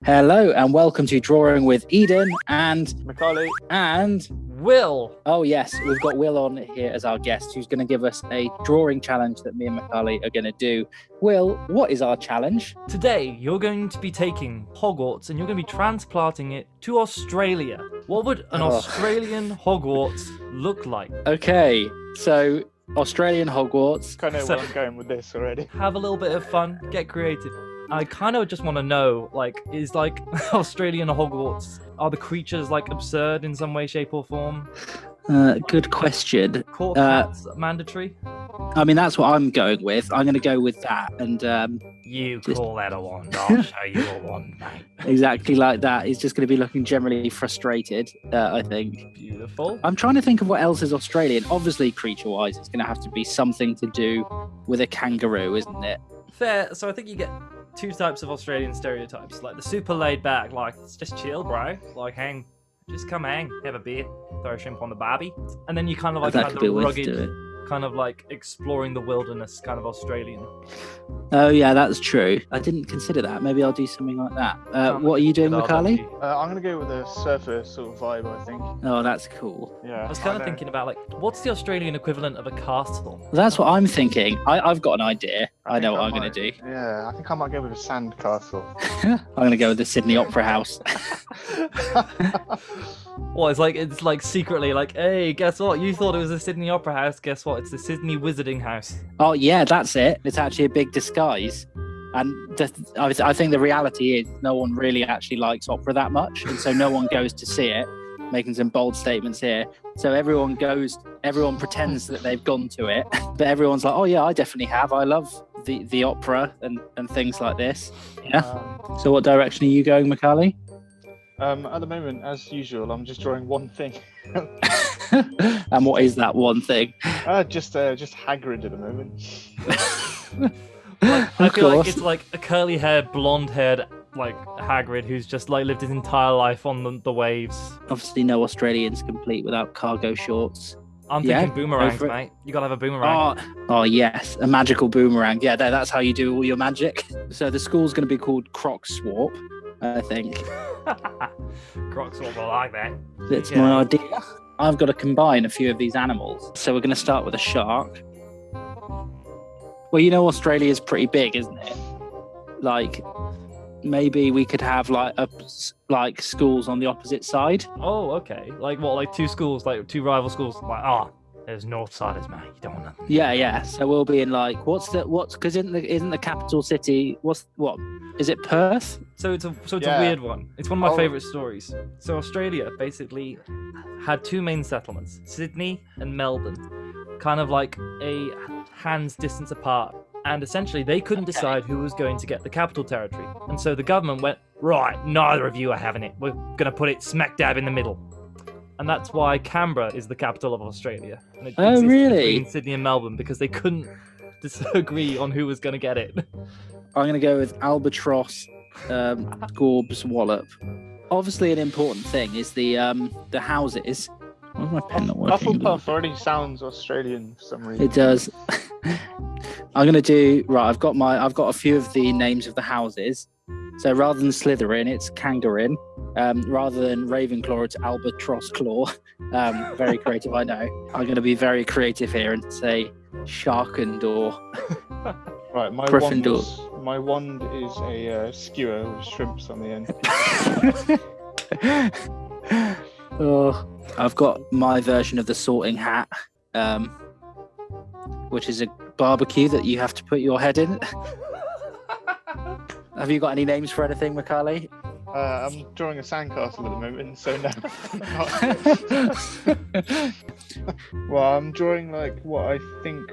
Hello and welcome to Drawing with Eden and Mikali and Will. Oh yes, we've got Will on here as our guest who's going to give us a drawing challenge that me and Mikali are going to do. Will, what is our challenge? Today you're going to be taking Hogwarts and you're going to be transplanting it to Australia. What would an Australian Hogwarts look like? Okay, so Australian Hogwarts. I know where I'm going with this already. Have a little bit of fun, get creative. I kind of just want to know, is Australian Hogwarts, are the creatures absurd in some way, shape or form? Good question. Court hats mandatory? I mean, that's what I'm going with. I'm going to go with that. And you call that a wand, I'll show you a wand, mate. Exactly like that. He's just going to be looking generally frustrated, I think. Beautiful. I'm trying to think of what else is Australian. Obviously, creature-wise, it's going to have to be something to do with a kangaroo, isn't it? Fair. So I think you get two types of Australian stereotypes, the super laid back, it's just chill, bro. Just come hang, have a beer, throw a shrimp on the barbie. And then you kind of have the rugged, kind of exploring the wilderness kind of Australian. Oh yeah, that's true. I didn't consider that. Maybe I'll do something like that. What are you doing, Mikali? I'm going to go with a surfer sort of vibe, I think. Oh, that's cool. Yeah. I was kind of thinking about what's the Australian equivalent of a castle? Well, that's what I'm thinking. I've got an idea. I know what I'm going to do. Yeah, I think I might go with a sand castle. I'm going to go with the Sydney Opera House. Well, it's secretly hey, guess what? You thought it was the Sydney Opera House. Guess what? It's the Sydney Wizarding House. Oh yeah, that's it. It's actually a big disguise. And I think the reality is no one really actually likes opera that much, and so no one goes to see it. Making some bold statements here. So everyone pretends that they've gone to it, but everyone's like, oh yeah, I definitely have. I love the opera and things like this. Yeah. So what direction are you going, Mikali? At the moment, as usual, I'm just drawing one thing. And what is that one thing? Just Hagrid at the moment. I feel like it's a curly-haired, blonde-haired Hagrid who's just lived his entire life on the waves. Obviously, no Australian's complete without cargo shorts. I'm thinking boomerangs, mate. You gotta have a boomerang. Oh yes, a magical boomerang. Yeah, that's how you do all your magic. So the school's going to be called Croc Swap, I think. Croc Swap, I like that. That's my idea. I've got to combine a few of these animals. So we're going to start with a shark. Well, Australia's pretty big, isn't it? Maybe we could have schools on the opposite side. Oh, okay. Two schools, two rival schools. There's Northsiders, man. You don't want nothing. Yeah. So we'll be in because isn't the capital city? Is it Perth? So it's a weird one. It's one of my favorite stories. So Australia basically had two main settlements, Sydney and Melbourne, kind of a hand's distance apart. And essentially, they couldn't decide who was going to get the capital territory. And so the government went, right, neither of you are having it. We're going to put it smack dab in the middle. And that's why Canberra is the capital of Australia. And it really? Between Sydney and Melbourne, because they couldn't disagree on who was going to get it. I'm going to go with Albatross, Gorbs, Wallop. Obviously, an important thing is the houses. Where's my pen not working? Hufflepuff already sounds Australian for some reason. It does. I'm gonna do right. I've got a few of the names of the houses. So rather than Slytherin, it's Kangarin. Rather than Ravenclaw, it's Albatross Claw. Very creative, I know. I'm gonna be very creative here and say Sharkendor. Right, my wand is a skewer with shrimps on the end. Oh, I've got my version of the sorting hat, which is a barbecue that you have to put your head in. Have you got any names for anything, Mikali? I'm drawing a sandcastle at the moment, so no. Well, I'm drawing what I think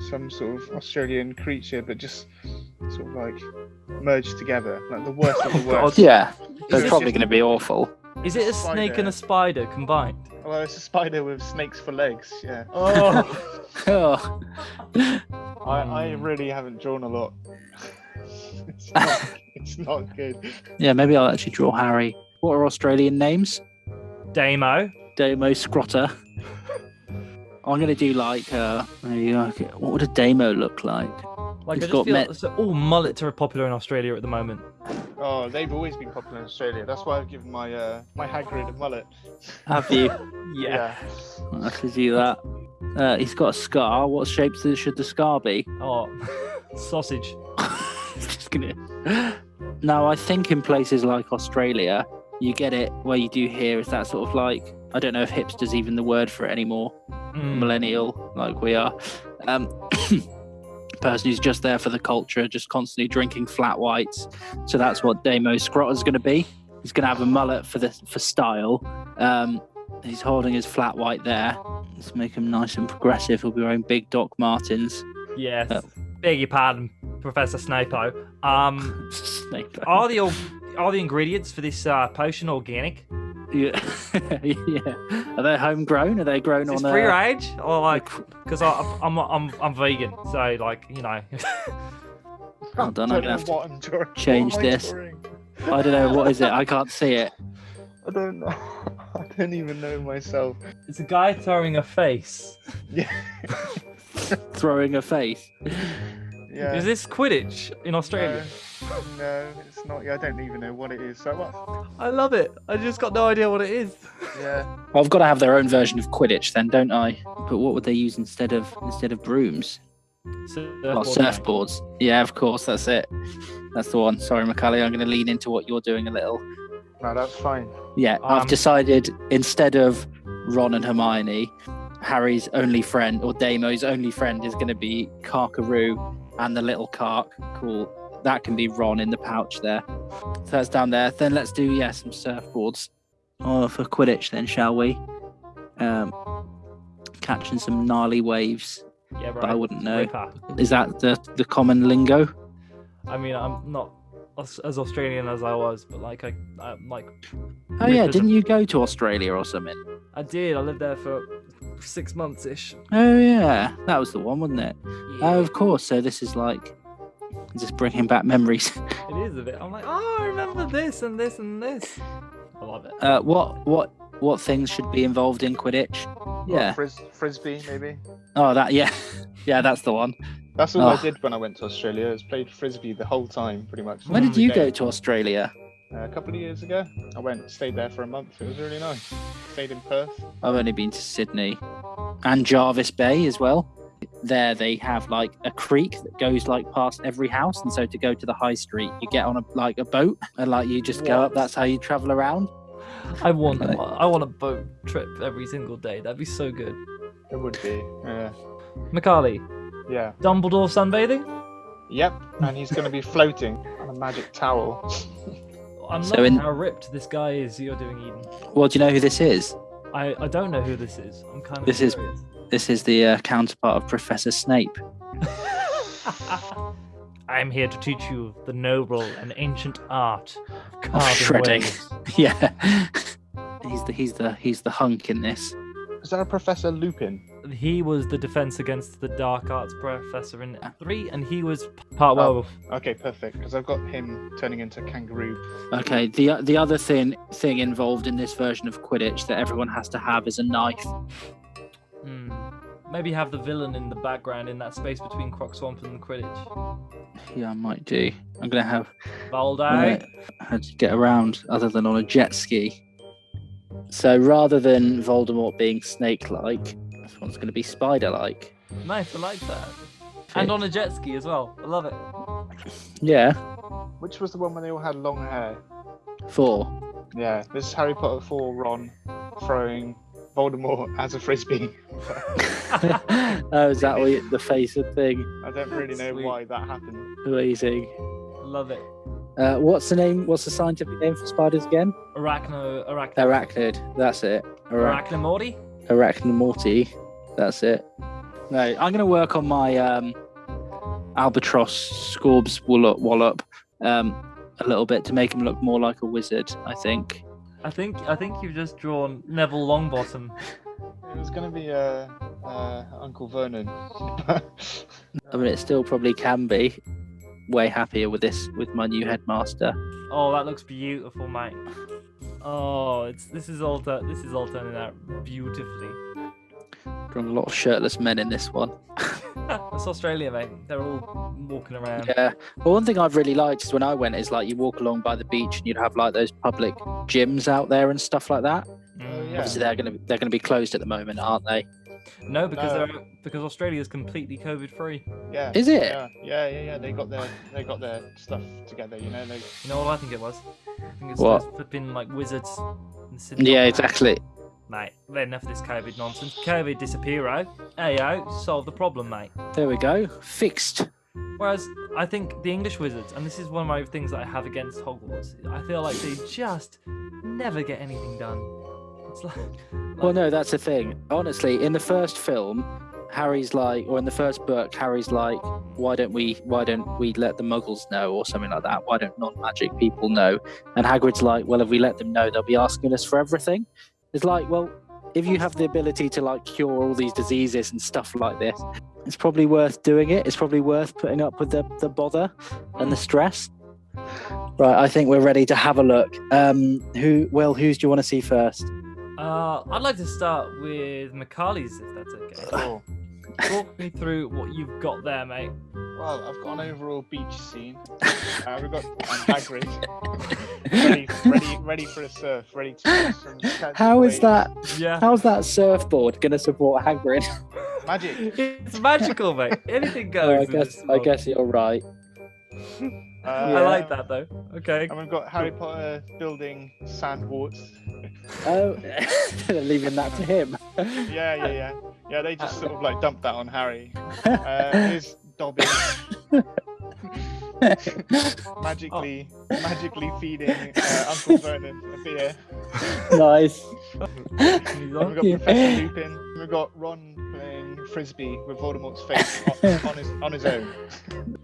some sort of Australian creature, but just sort of merged together, the worst of the worst. Yeah, they're probably going to be awful. Is it a snake and a spider combined? Well, it's a spider with snakes for legs, yeah. Oh. I really haven't drawn a lot. It's not good. Yeah, maybe I'll actually draw Harry. What are Australian names? Damo Scrotter. I'm going to do what would a Damo look like? I just feel mullet are popular in Australia at the moment. Oh, they've always been popular in Australia. That's why I've given my my Hagrid a mullet. Have you? Yeah. I could do that. He's got a scar. What shape should the scar be? Oh, sausage. Just gonna. No, I think in places like Australia, you get it where you do here is that sort of like, I don't know if hipster's even the word for it anymore. Millennial, like we are. Person who's just there for the culture, just constantly drinking flat whites. So that's what Damo Scrotter's going to be. He's going to have a mullet for style. He's holding his flat white there. Let's make him nice and progressive. He'll be wearing big Doc Martens. Yes. Beg your pardon, Professor Snapo. Snape. Are the ingredients for this potion organic? Yeah. Yeah. Are they homegrown? Are they grown Is on this free range or like? Because I'm vegan, so like you know. Hold on, I'm gonna have what I'm drawing. change What am I this. drawing? I don't know what is it. I can't see it. I don't know. I don't even know myself. It's a guy throwing a face. Yeah. Throwing a face. Yeah. Is this Quidditch in Australia? No, it's not. Yeah, I don't even know what it is. So what? I love it. I just got no idea what it is. Yeah. Well, I've got to have their own version of Quidditch then, don't I? But what would they use instead of brooms? Well, surfboards. Yeah, of course, that's it. That's the one. Sorry, Mikali, I'm going to lean into what you're doing a little. No, that's fine. Yeah, I've decided instead of Ron and Hermione, Harry's only friend, or Damo's only friend, is going to be Carkaroo and the little Cark. Cool. That can be Ron in the pouch there. So that's down there. Then let's do, some surfboards. Oh, for Quidditch then, shall we? Catching some gnarly waves. Yeah, right. But I wouldn't know. Ripper. Is that the common lingo? I mean, I'm not as Australian as I was, but like I'm like. Oh yeah, didn't you go to Australia or something? I did. I lived there for 6 months ish. Oh yeah, that was the one, wasn't it? Yeah. Oh, of course. So this is like just bringing back memories. It is a bit. I'm like, oh, I remember this and this and this. I love it. What things should be involved in Quidditch? Yeah. Frisbee, maybe. Oh, yeah, that's the one. That's all I did when I went to Australia. Is played frisbee the whole time, pretty much. When did Every you day. go to Australia? A couple of years ago. I stayed there for a month. It was really nice. Stayed in Perth. I've only been to Sydney and Jarvis Bay as well. There they have like a creek that goes like past every house, and so to go to the high street, you get on a boat and like you just go up. That's how you travel around. I want a boat trip every single day. That'd be so good. It would be. Yeah. Mikali, Yeah. Dumbledore sunbathing? Yep. And he's going to be floating on a magic towel. I'm So loving in- how ripped this guy is you're doing, Eden. Well, do you know who this is? I don't know who this is. I'm kind of This is- curious. This is the counterpart of Professor Snape. I'm here to teach you the noble and ancient art of carving shredding. waves. Yeah. He's the hunk in this. Is that a Professor Lupin? He was the defense against the dark arts professor in 3, and he was part werewolf. Okay, perfect. Because I've got him turning into a kangaroo. Okay, the other thing involved in this version of Quidditch that everyone has to have is a knife. Maybe have the villain in the background in that space between Croc Swamp and Quidditch. Yeah, I might do. I'm gonna have Baldi. how to get around other than on a jet ski. So rather than Voldemort being snake-like, this one's gonna be spider-like. Nice, I like that. And on a jet ski as well. I love it. Yeah, Which was the one when they all had long hair? 4. Yeah, this is Harry Potter 4 Ron throwing Voldemort as a frisbee. Oh, is that what the face of thing? I don't really know Sweet. why that happened. Amazing. Love it. What's the name? What's the scientific name for spiders again? Arachnamorty. That's it. Arachnomorty. That's it. No, I'm going to work on my albatross Scorbs wallop a little bit to make him look more like a wizard, I think. I think you've just drawn Neville Longbottom. It was going to be Uncle Vernon. I mean, it still probably can be. Way happier with my new headmaster. Oh, that looks beautiful, mate. Oh, this is all turning out beautifully. Got a lot of shirtless men in this one. That's Australia, mate. They're all walking around. Yeah. Well, one thing I've really liked is when I went is like you walk along by the beach and you'd have like those public gyms out there and stuff like that. Yeah. Obviously, they're gonna be closed at the moment, aren't they? No, because Australia's completely COVID free. Yeah. Is it? Yeah. They got their stuff together. You know. You know what I think it was? I think it's What? those flipping like wizards in Sydney. Yeah, exactly. Mate, enough of this COVID nonsense. COVID disappear, eh? Hey, solve the problem, mate. There we go. Fixed. Whereas I think the English wizards, and this is one of my things that I have against Hogwarts, I feel like they just never get anything done. It's like Well, no, that's the thing. Honestly, in the first film, Harry's like, or in the first book, Harry's like, why don't we let the Muggles know, or something like that? Why don't non-magic people know? And Hagrid's like, well, if we let them know, they'll be asking us for everything. It's like, well, if you have the ability to like cure all these diseases and stuff like this, it's probably worth doing it. It's probably worth putting up with the bother and the stress. Right, I think we're ready to have a look. Whose do you want to see first? I'd like to start with Mikali's, if that's okay. Cool. Talk me through what you've got there, mate. Well, I've got an overall beach scene. We've got Hagrid ready for a surf, ready to catch How some is waves. that? Yeah. How's that surfboard going to support Hagrid? Magic. It's magical, mate. Anything Oh, goes. in this I world. guess you're right. I like that though. Okay. And we've got Harry Potter building sand warts. Oh, leaving that to him. Yeah. They just sort of like dumped that on Harry. Here's Dobby magically feeding Uncle Vernon a beer. Nice. We've got Professor Lupin. We've got Ron playing frisbee with Voldemort's face on his own.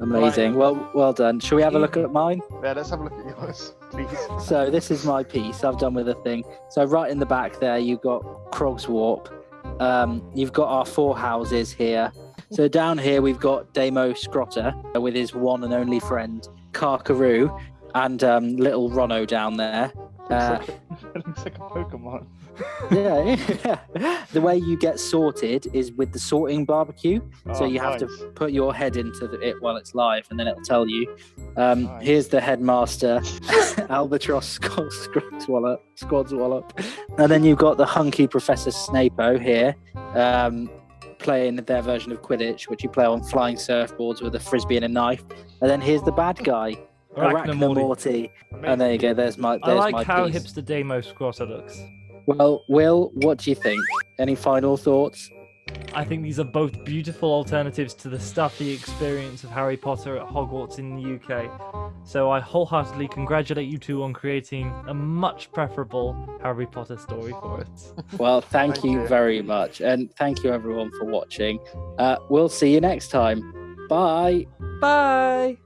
Amazing. Well done. Shall we have a look at mine? Yeah, let's have a look at yours, please. So this is my piece. I've done with a thing. So right in the back there, you've got Crogswarp. You've got our 4 houses here. So down here we've got Damo Scrotter with his one and only friend Karkaroo, and little Ronno down there. It looks like a Pokemon. Yeah. The way you get sorted is with the sorting barbecue. So you have to put your head into it while it's live, and then it'll tell you. Nice. Here's the headmaster, Albatross Squadswallop. And then you've got the hunky Professor Snapo here, playing their version of Quidditch, which you play on flying surfboards with a frisbee and a knife. And then here's the bad guy, Arachnomorty. And there you go. There's my I like my how piece. hipster Damo Scrotter looks. Well, Will, what do you think? Any final thoughts? I think these are both beautiful alternatives to the stuffy experience of Harry Potter at Hogwarts in the UK. So I wholeheartedly congratulate you two on creating a much preferable Harry Potter story for us. Well, thank you very much. And thank you everyone for watching. We'll see you next time. Bye. Bye!